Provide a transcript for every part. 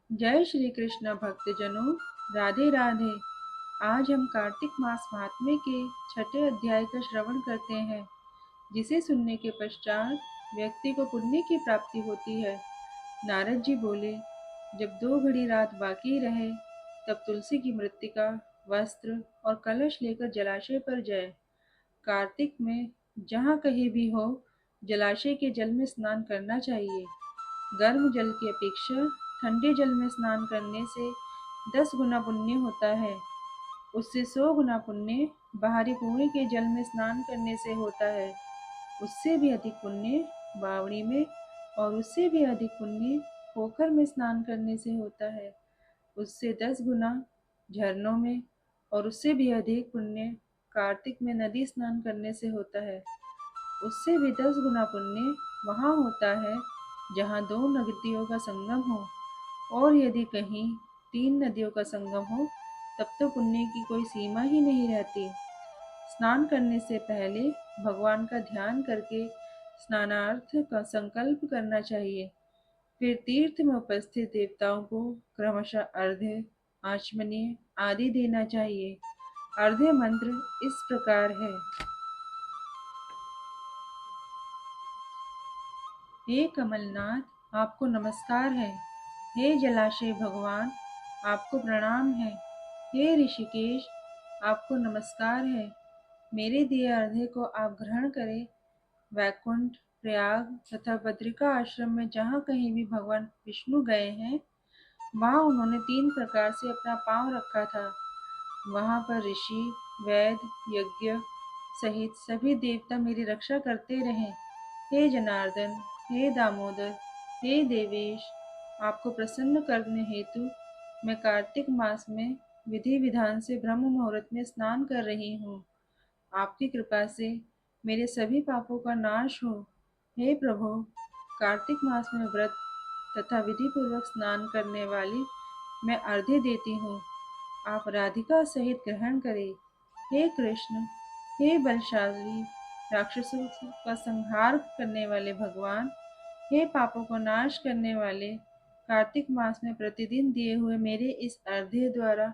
जय श्री कृष्ण भक्तजनों, राधे राधे। आज हम कार्तिक मास महात्म्य के छठे अध्याय का श्रवण करते हैं, जिसे सुनने के पश्चात व्यक्ति को पुण्य की प्राप्ति होती है। नारद जी बोले, जब 2 घड़ी रात बाकी रहे, तब तुलसी की मृत्तिका, वस्त्र और कलश लेकर जलाशय पर जाए। कार्तिक में जहाँ कहीं भी हो, जलाशय के जल में स्नान करना चाहिए। गर्म जल की अपेक्षा ठंडे जल में स्नान करने से 10 गुना पुण्य होता है। उससे 100 गुना पुण्य बाहरी कुएं के जल में स्नान करने से होता है। उससे भी अधिक पुण्य बावड़ी में और उससे भी अधिक पुण्य पोखर में स्नान करने से होता है। उससे 10 गुना झरनों में और उससे भी अधिक पुण्य कार्तिक में नदी स्नान करने से होता है। उससे भी 10 गुना पुण्य वहाँ होता है जहाँ 2 नदियों का संगम हो, और यदि कहीं 3 नदियों का संगम हो, तब तो पुण्य की कोई सीमा ही नहीं रहती। स्नान करने से पहले भगवान का ध्यान करके स्नानार्थ का संकल्प करना चाहिए। फिर तीर्थ में उपस्थित देवताओं को क्रमशः अर्घ्य, आचमनीय आदि देना चाहिए। अर्घ्य मंत्र इस प्रकार है। हे कमलनाथ, आपको नमस्कार है। हे जलाशय भगवान, आपको प्रणाम है। हे ऋषिकेश, आपको नमस्कार है। मेरे दिए अर्घ्य को आप ग्रहण करें। वैकुंठ, प्रयाग तथा बद्रिका आश्रम में जहाँ कहीं भी भगवान विष्णु गए हैं, वहाँ उन्होंने 3 प्रकार से अपना पांव रखा था। वहाँ पर ऋषि, वैद्य, यज्ञ सहित सभी देवता मेरी रक्षा करते रहे। हे जनार्दन, हे दामोदर, हे देवेश, आपको प्रसन्न करने हेतु मैं कार्तिक मास में विधि विधान से ब्रह्म मुहूर्त में स्नान कर रही हूँ। आपकी कृपा से मेरे सभी पापों का नाश हो। हे प्रभु, कार्तिक मास में व्रत तथा विधि पूर्वक स्नान करने वाली मैं अर्घ्य देती हूँ। आप राधिका सहित ग्रहण करें। हे कृष्ण, हे बलशाली, राक्षसों का संहार करने वाले भगवान, हे पापों को नाश करने वाले, कार्तिक मास में प्रतिदिन दिए हुए मेरे इस अर्घ्य द्वारा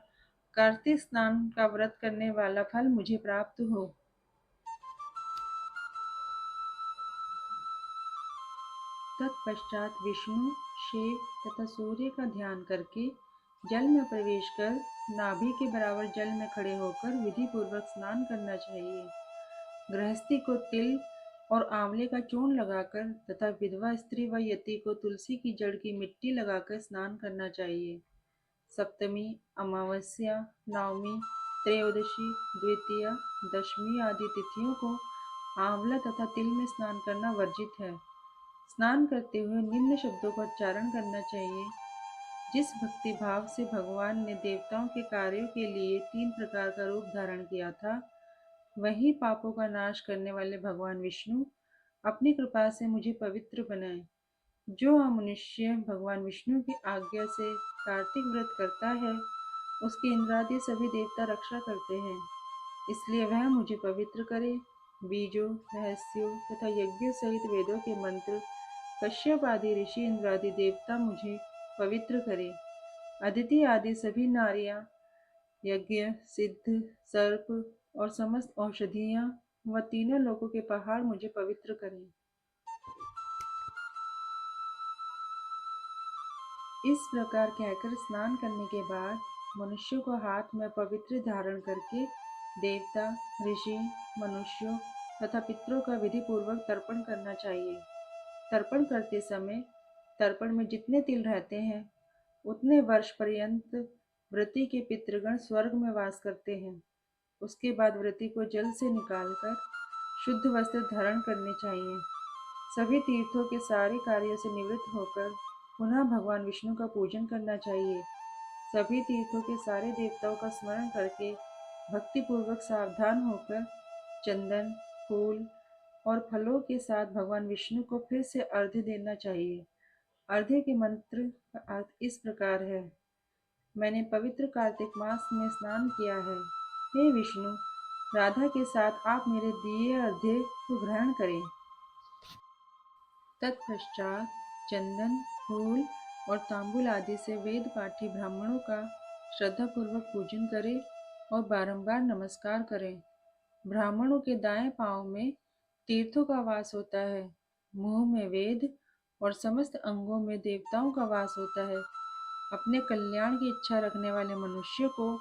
कार्तिक स्नान का व्रत करने वाला फल मुझे प्राप्त हो। तत्पश्चात विष्णु, शिव तथा सूर्य का ध्यान करके जल में प्रवेश कर नाभि के बराबर जल में खड़े होकर विधि पूर्वक स्नान करना चाहिए। गृहस्थी को तिल और आंवले का चूर्ण लगाकर तथा विधवा स्त्री व यति को तुलसी की जड़ की मिट्टी लगाकर स्नान करना चाहिए। सप्तमी, अमावस्या, नवमी, त्रयोदशी, द्वितीया, दशमी आदि तिथियों को आंवला तथा तिल में स्नान करना वर्जित है। स्नान करते हुए निम्न शब्दों का उच्चारण करना चाहिए। जिस भक्ति भाव से भगवान ने देवताओं के कार्यों के लिए 3 प्रकार का रूप धारण किया था, वही पापों का नाश करने वाले भगवान विष्णु अपनी कृपा से मुझे पवित्र बनाए। जो मनुष्य भगवान विष्णु की आज्ञा से कार्तिक व्रत करता है, उसके इंद्रादि सभी देवता रक्षा करते हैं। इसलिए वह मुझे पवित्र करे। बीजों, रहस्यों तथा यज्ञों सहित वेदों के मंत्र, कश्यप आदि ऋषि, इंद्रादि देवता मुझे पवित्र करे। अदिति आदि सभी नारियां, यज्ञ, सिद्ध, सर्प और समस्त औषधियां व तीनों लोकों के पहाड़ मुझे पवित्र करें। इस प्रकार कहकर स्नान करने के बाद मनुष्य को हाथ में पवित्र धारण करके देवता, ऋषि, मनुष्यों तथा पितरों का विधि पूर्वक तर्पण करना चाहिए। तर्पण करते समय तर्पण में जितने तिल रहते हैं, उतने वर्ष पर्यंत व्रती के पितृगण स्वर्ग में वास करते हैं। उसके बाद व्रती को जल से निकालकर शुद्ध वस्त्र धारण करने चाहिए। सभी तीर्थों के सारे कार्यों से निवृत्त होकर पुनः भगवान विष्णु का पूजन करना चाहिए। सभी तीर्थों के सारे देवताओं का स्मरण करके भक्ति पूर्वक सावधान होकर चंदन, फूल और फलों के साथ भगवान विष्णु को फिर से अर्घ्य देना चाहिए। अर्घ्य के मंत्र का अर्थ इस प्रकार है। मैंने पवित्र कार्तिक मास में स्नान किया है। हे विष्णु, राधा के साथ आप मेरे दिए अर्घ्य को ग्रहण करें। तत्पश्चात चंदन, फूल और तांबूल आदि से वेद पाठी ब्राह्मणों का श्रद्धापूर्वक पूजन करें और बारंबार नमस्कार करें। ब्राह्मणों के दाएं पांव में तीर्थों का वास होता है, मुंह में वेद और समस्त अंगों में देवताओं का वास होता है। अपने कल्याण की इच्छा रखने वाले मनुष्य को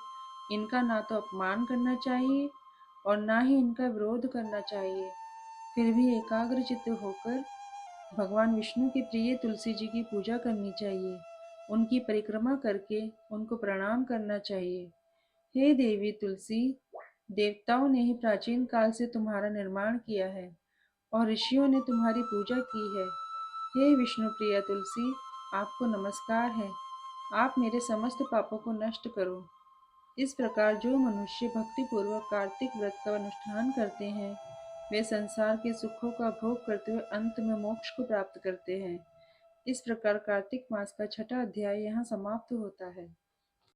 इनका ना तो अपमान करना चाहिए और ना ही इनका विरोध करना चाहिए। फिर भी एकाग्रचित्त होकर भगवान विष्णु के प्रिय तुलसी जी की पूजा करनी चाहिए। उनकी परिक्रमा करके उनको प्रणाम करना चाहिए। हे देवी तुलसी, देवताओं ने ही प्राचीन काल से तुम्हारा निर्माण किया है और ऋषियों ने तुम्हारी पूजा की है। हे विष्णु प्रिया तुलसी, आपको नमस्कार है। आप मेरे समस्त पापों को नष्ट करो। इस प्रकार जो मनुष्य भक्तिपूर्वक कार्तिक व्रत का अनुष्ठान करते हैं, वे संसार के सुखों का भोग करते हुए अंत में मोक्ष को प्राप्त करते हैं। इस प्रकार कार्तिक मास का छठा अध्याय यहाँ समाप्त होता है।